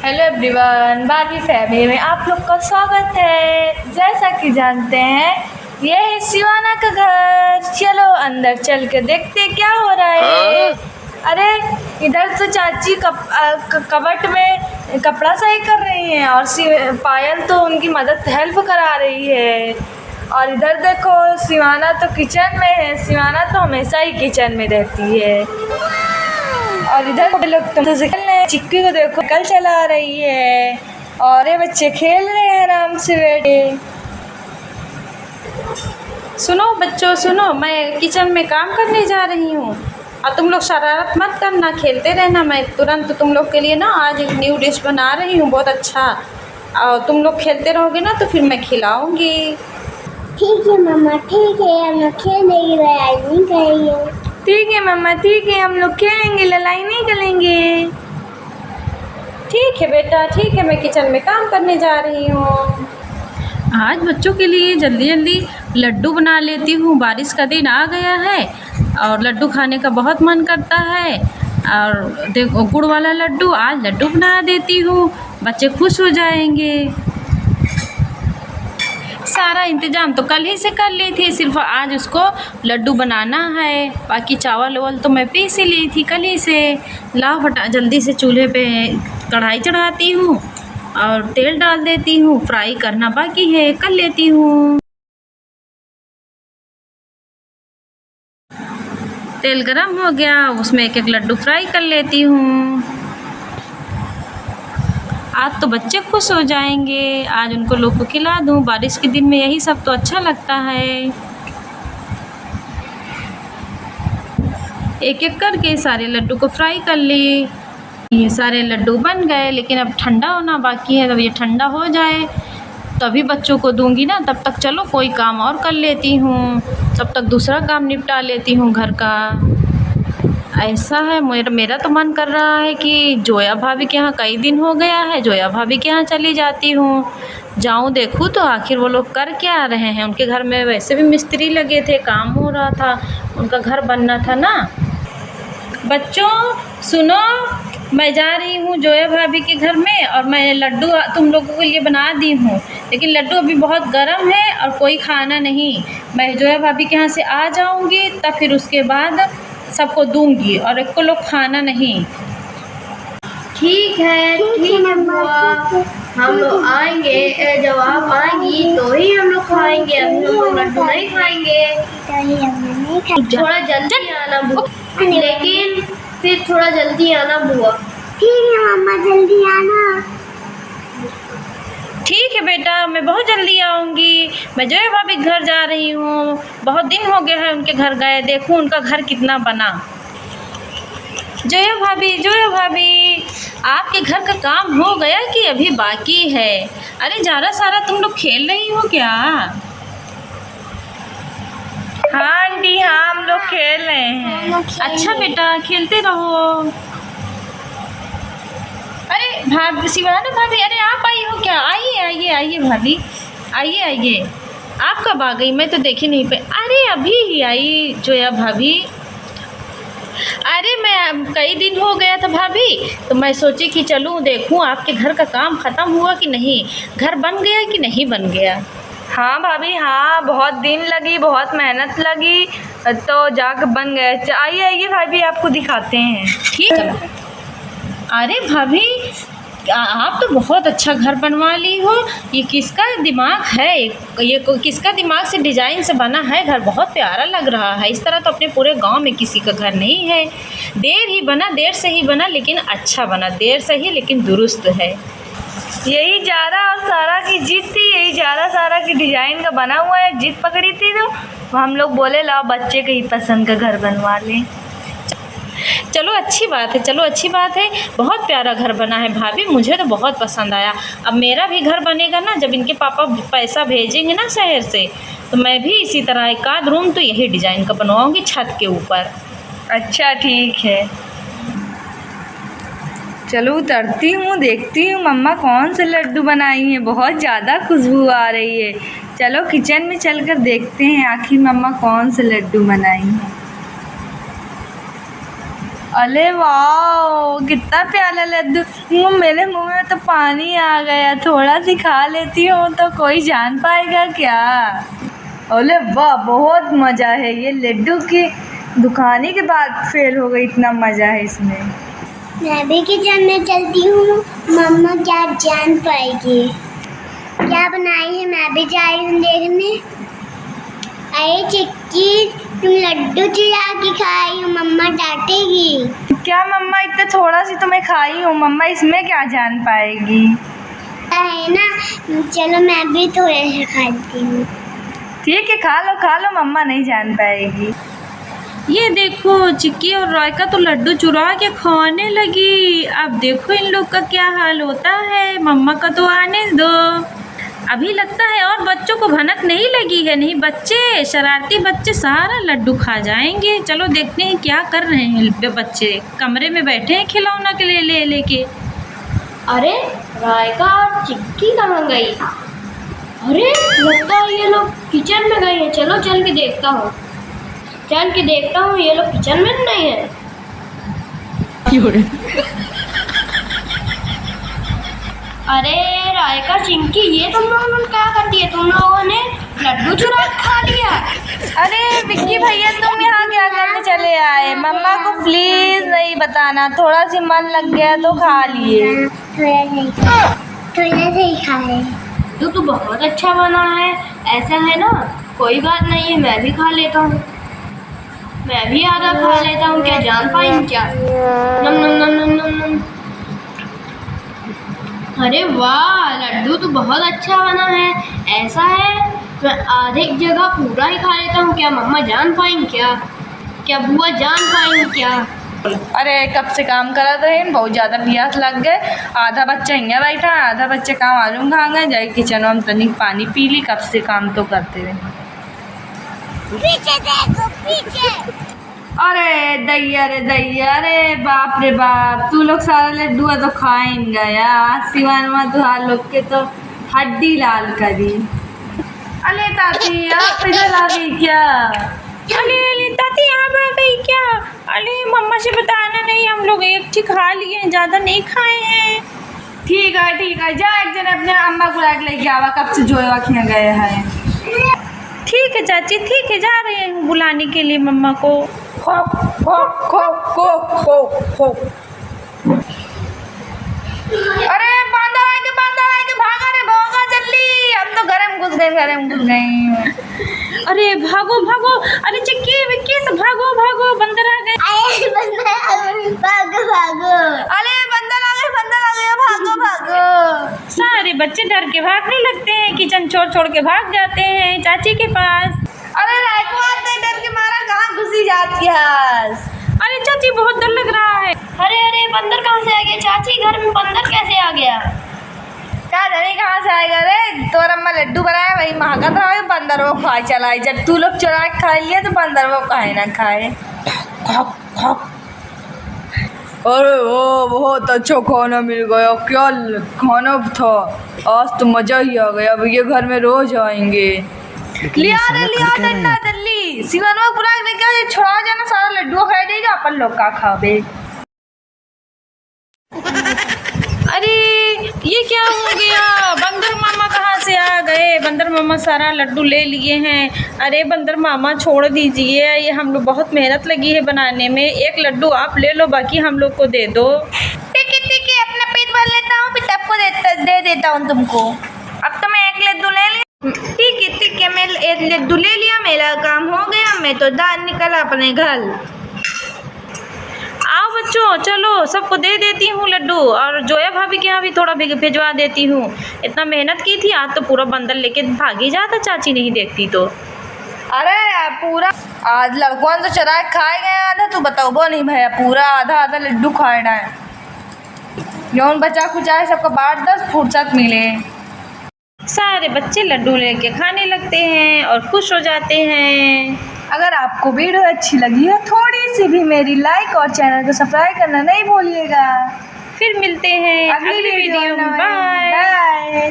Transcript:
Hello everyone, बारहवीं family में आप लोग का स्वागत है। जैसा कि जानते हैं, ये है शिवाना का घर। चलो अंदर चल के देखते क्या हो रहा है। अरे इधर तो चाची कबट में कपड़ा सही कर रही हैं और पायल तो उनकी हेल्प करा रही है। और इधर देखो, शिवाना तो किचन में है। शिवाना तो हमेशा ही किचन में रहती है। और इधर लोग तो खेल रहे हैं। चिक्की को देखो, कल चला रही है और ये बच्चे खेल रहे हैं आराम से बैठे। सुनो बच्चों, सुनो, मैं किचन में काम करने जा रही हूँ और तुम लोग शरारत मत करना, खेलते रहना। मैं तुरंत तुम लोग के लिए ना आज एक न्यू डिश बना रही हूँ, बहुत अच्छा। और तुम लोग खेलते रहोगे ना तो फिर मैं खिलाऊंगी। ठीक है मम्मा, ठीक है, हम लोग खेलेंगे, लड़ाई नहीं करेंगे। ठीक है मम्मा, ठीक है, हम लोग खेलेंगे, लड़ाई नहीं करेंगे। ठीक है बेटा, ठीक है, मैं किचन में काम करने जा रही हूँ। आज बच्चों के लिए जल्दी जल्दी लड्डू बना लेती हूँ। बारिश का दिन आ गया है और लड्डू खाने का बहुत मन करता है। और देखो, गुड़ वाला लड्डू, आज लड्डू बना देती हूँ, बच्चे खुश हो जाएंगे। सारा इंतज़ाम तो कल ही से कर ली थी, सिर्फ आज उसको लड्डू बनाना है। बाकी चावल वावल तो मैं पीस ही ली थी कल ही से। लाओ फटा जल्दी से चूल्हे पे कढ़ाई चढ़ाती हूँ और तेल डाल देती हूँ। फ्राई करना बाकी है, कर लेती हूँ। तेल गरम हो गया, उसमें एक एक लड्डू फ्राई कर लेती हूँ। आज तो बच्चे खुश हो जाएंगे, आज उनको लोग को खिला दूँ। बारिश के दिन में यही सब तो अच्छा लगता है। एक एक करके सारे लड्डू को फ्राई कर ली। ये सारे लड्डू बन गए, लेकिन अब ठंडा होना बाकी है। जब ये ठंडा हो जाए तभी बच्चों को दूंगी ना। तब तक चलो कोई काम और कर लेती हूँ, तब तक दूसरा काम निपटा लेती हूँ घर का। ऐसा है, मेरा तो मन कर रहा है कि जोया भाभी के यहाँ, कई दिन हो गया है, जोया भाभी के यहाँ चली जाती हूँ। जाऊँ देखूँ तो आखिर वो लोग कर क्या रहे हैं। उनके घर में वैसे भी मिस्त्री लगे थे, काम हो रहा था, उनका घर बनना था ना। बच्चों सुनो, मैं जा रही हूँ जोया भाभी के घर में और मैं लड्डू तुम लोगों के लिए बना दी हूँ, लेकिन लड्डू अभी बहुत गर्म है और कोई खाना नहीं। मैं जोया भाभी के यहाँ से आ जाऊँगी, तब फिर उसके बाद सबको दूंगी और एक को लोग खाना नहीं। ठीक है बुआ, हम लोग आएंगे। जब आप आएंगी तो ही हम लोग खाएंगे, अभी हम लोग लड्डू नहीं खाएंगे। थोड़ा जल्दी आना बुआ, लेकिन फिर थोड़ा जल्दी आना बुआ। ठीक है मम्मा, जल्दी आना। ठीक है बेटा, मैं बहुत जल्दी आऊँगी। मैं जोया भाभी के घर जा रही हूँ, बहुत दिन हो गए हैं उनके घर गए, देखूँ उनका घर कितना बना। जोया भाभी, आपके घर का काम हो गया कि अभी बाकी है? अरे ज़्यादा सारा तुम लोग खेल रही हो क्या? हाँ आंटी, हाँ हम लोग खेल रहे हैं। अच्छा बेटा, खेलते रहो। अरे भाभी, शिवाना भाभी, अरे आप आई हो क्या? आइए भाभी, आइए। आप कब आ गई? मैं तो देखी नहीं पाई। अरे अभी ही आई जोया भाभी। अरे मैं कई दिन हो गया था भाभी, तो मैं सोची कि चलूँ देखूँ आपके घर का काम ख़त्म हुआ कि नहीं, घर बन गया कि नहीं बन गया। हाँ भाभी, हाँ बहुत दिन लगी, बहुत मेहनत लगी, तो जाकर बन गए। आइए भाभी, आपको दिखाते हैं। ठीक है। अरे भाभी, आप तो बहुत अच्छा घर बनवा ली हो। ये किसका दिमाग है? ये किसका दिमाग से डिज़ाइन से बना है घर? बहुत प्यारा लग रहा है। इस तरह तो अपने पूरे गांव में किसी का घर नहीं है। देर से ही बना, लेकिन अच्छा बना। देर से ही लेकिन दुरुस्त है। यही जारा और सारा की जीत थी, यही जारा सारा की डिज़ाइन का बना हुआ है। जीत पकड़ी थी तो हम लोग बोले लाओ बच्चे के ही पसंद का घर बनवा लें। चलो अच्छी बात है। बहुत प्यारा घर बना है भाभी, मुझे तो बहुत पसंद आया। अब मेरा भी घर बनेगा ना, जब इनके पापा पैसा भेजेंगे ना शहर से, तो मैं भी इसी तरह एक आध रूम तो यही डिज़ाइन का बनवाऊंगी छत के ऊपर। अच्छा ठीक है, चलो उतरती हूँ, देखती हूँ मम्मा कौन से लड्डू बनाई हैं। बहुत ज़्यादा खुशबू आ रही है। चलो किचन में चलकर देखते हैं आखिर मम्मा कौन से लड्डू बनाई हैं। अरे वाह, कितना प्यारा लड्डू। मेरे मुंह में तो पानी आ गया। थोड़ा सी खा लेती हूँ तो कोई जान पाएगा क्या? अरे वाह, बहुत मज़ा है। ये लड्डू की दुकान ही के बाद फेल हो गई, इतना मज़ा है इसमें। मैं भी किचन में चलती हूँ, मम्मा क्या जान पाएगी क्या बनाई है। मैं भी जा रही हूँ देखने। अरे चिक्की, तुम लड्डू चुरा के खाई हो, मम्मा डांटेगी। क्या मम्मा, इतना थोड़ा सी तो मैं खाई हूँ, मम्मा इसमें क्या जान पाएगी? है ना, चलो मैं भी थोड़े से खाती हूँ। ठीक है, खा लो, मम्मा नहीं जान पाएगी। ये देखो चिक्की और रायका तो लड्डू चुरा के खाने लगी। अब देखो इन लोग का क्या हाल होता है। मम्मा का तो आने दो। अभी लगता है और बच्चों को भनक नहीं लगी है। नहीं, बच्चे शरारती बच्चे सारा लड्डू खा जाएंगे। चलो देखते हैं क्या कर रहे हैं बच्चे। कमरे में बैठे हैं खिलौना के लिए लेके। अरे रायका और चिक्की कहाँ गई? अरे लगता है ये लोग किचन में गए हैं। चलो चल के देखता हूँ ये लोग किचन में नहीं है। अरे रायका, चिंकी, ये तुम लोगों ने क्या कर दिया? तुम लोगों ने लड्डू चुरा के खा लिया। अरे विक्की भैया, तुम यहाँ क्या करने चले आए? मम्मा को प्लीज नहीं बताना। थोड़ा सी मन लग गया तो खा लिए। थोड़ा से ही खाए। तो बहुत अच्छा बना है। ऐसा है ना, कोई बात नहीं है, मैं भी खा लेता हूँ। मैं भी आधा खा लेता हूँ। क्या जान पाएंगे क्या? नम नम नम नम नम नम। अरे वाह, लड्डू तो बहुत अच्छा बना है। ऐसा है, मैं आधे की जगह पूरा ही खा लेता हूँ। क्या मम्मा जान पाएंगे क्या? क्या बुआ जान पाएंगे क्या? अरे कब से काम करा रहे हैं, बहुत ज़्यादा प्यास लग गए। आधा बच्चा यहाँ बैठा है, आधा बच्चे काम मालूम कहाँ गए। जाए किचन में तनिक पानी पी ली। कब से काम तो करते रहे। पीछे देखो, पीछे। अरे दैया रे दैया, अरे बाप रे बाप, तू लोग सारा लड्डू तो खाएंगे यार। सिवान में तुहार लोग के तो हड्डी लाल करी। अरे ताती, आप इधर आ गई क्या? अरे ताती, आप आ गई क्या? अरे मम्मा से बताना नहीं, हम लोग एक ठीक खा लिए हैं, ज़्यादा नहीं खाए हैं। ठीक है, जा एक जन अपने अम्मा को लेके आवा। कब से जोया खिया गए हैं। ठीक है चाची, ठीक है, जा रहे हैं बुलाने के लिए मम्मा को। खो खो खो खो खो खो। अरे बांधा के भागा रे, भागा जल्दी। हम तो घर में घुस गए। अरे भागो। अरे चिक्की विक्की से भागो, बंदर आ गए। अरे बंदर, भागो। अरे बंदर आ गए, भागो। सारे बच्चे डर के भागने लगते हैं, किचन छोड़ के भाग जाते हैं चाची के पास। अरे रायको आते डर के मारा कहाँ घुसी जाती है। अरे चाची, बहुत डर लग रहा है। अरे बंदर कहाँ से आ गया? चाची, घर में बंदर कैसे आ गया? क्या जाने कहाँ से आएगा रे? तोर अम्मा लड्डू बनाया, वही महका था। बंदर वो खाए चलाए। जब तू लोग चुरा के खा लिया तो बंदर वो खाए ना खाए। अरे वो बहुत अच्छा खाना मिल गया। क्या खाना था आज, तो मज़ा ही आ गया। अब ये घर में रोज आएंगे। लिया दल्ली सिवानवा पूरा लेके छोड़ा जाना। सारा लड्डू खा देगा, अपन लोग का खावे। अरे ये क्या हो गया? बंदर मामा कहाँ से आ गए? बंदर मामा सारा लड्डू ले लिए हैं। अरे बंदर मामा छोड़ दीजिए, ये हम लोग बहुत मेहनत लगी है बनाने में। एक लड्डू आप ले लो, बाकी हम लोग को दे दो। ठीक है, अपना पेट भर लेता हूँ, फिर सबको दे देता हूँ तुमको। अब तो मैं एक लड्डू ले लिया। ठीक है, मैं एक लड्डू ले लिया, मेरा काम हो गया। मैं तो दान निकला अपने घर। आओ बच्चों, चलो सबको दे देती हूँ लड्डू, और जोया भाभी के यहाँ भी थोड़ा भिजवा देती हूँ। इतना मेहनत की थी, आज तो पूरा बंदर लेके भागी जाता चाची नहीं देखती तो। अरे यार, पूरा आज लड़कों तो चरा खाए गए आधा। तू बताओ वो नहीं भैया, पूरा आधा लड्डू खाए ना है। यौन बचा कुचा है, सबका बांट 10 फुर्सत मिले। सारे बच्चे लड्डू लेके खाने लगते हैं और खुश हो जाते हैं। अगर आपको वीडियो अच्छी लगी है, थोड़ी सी भी मेरी लाइक और चैनल को सब्सक्राइब करना नहीं भूलिएगा। फिर मिलते हैं अगली वीडियो में। बाय।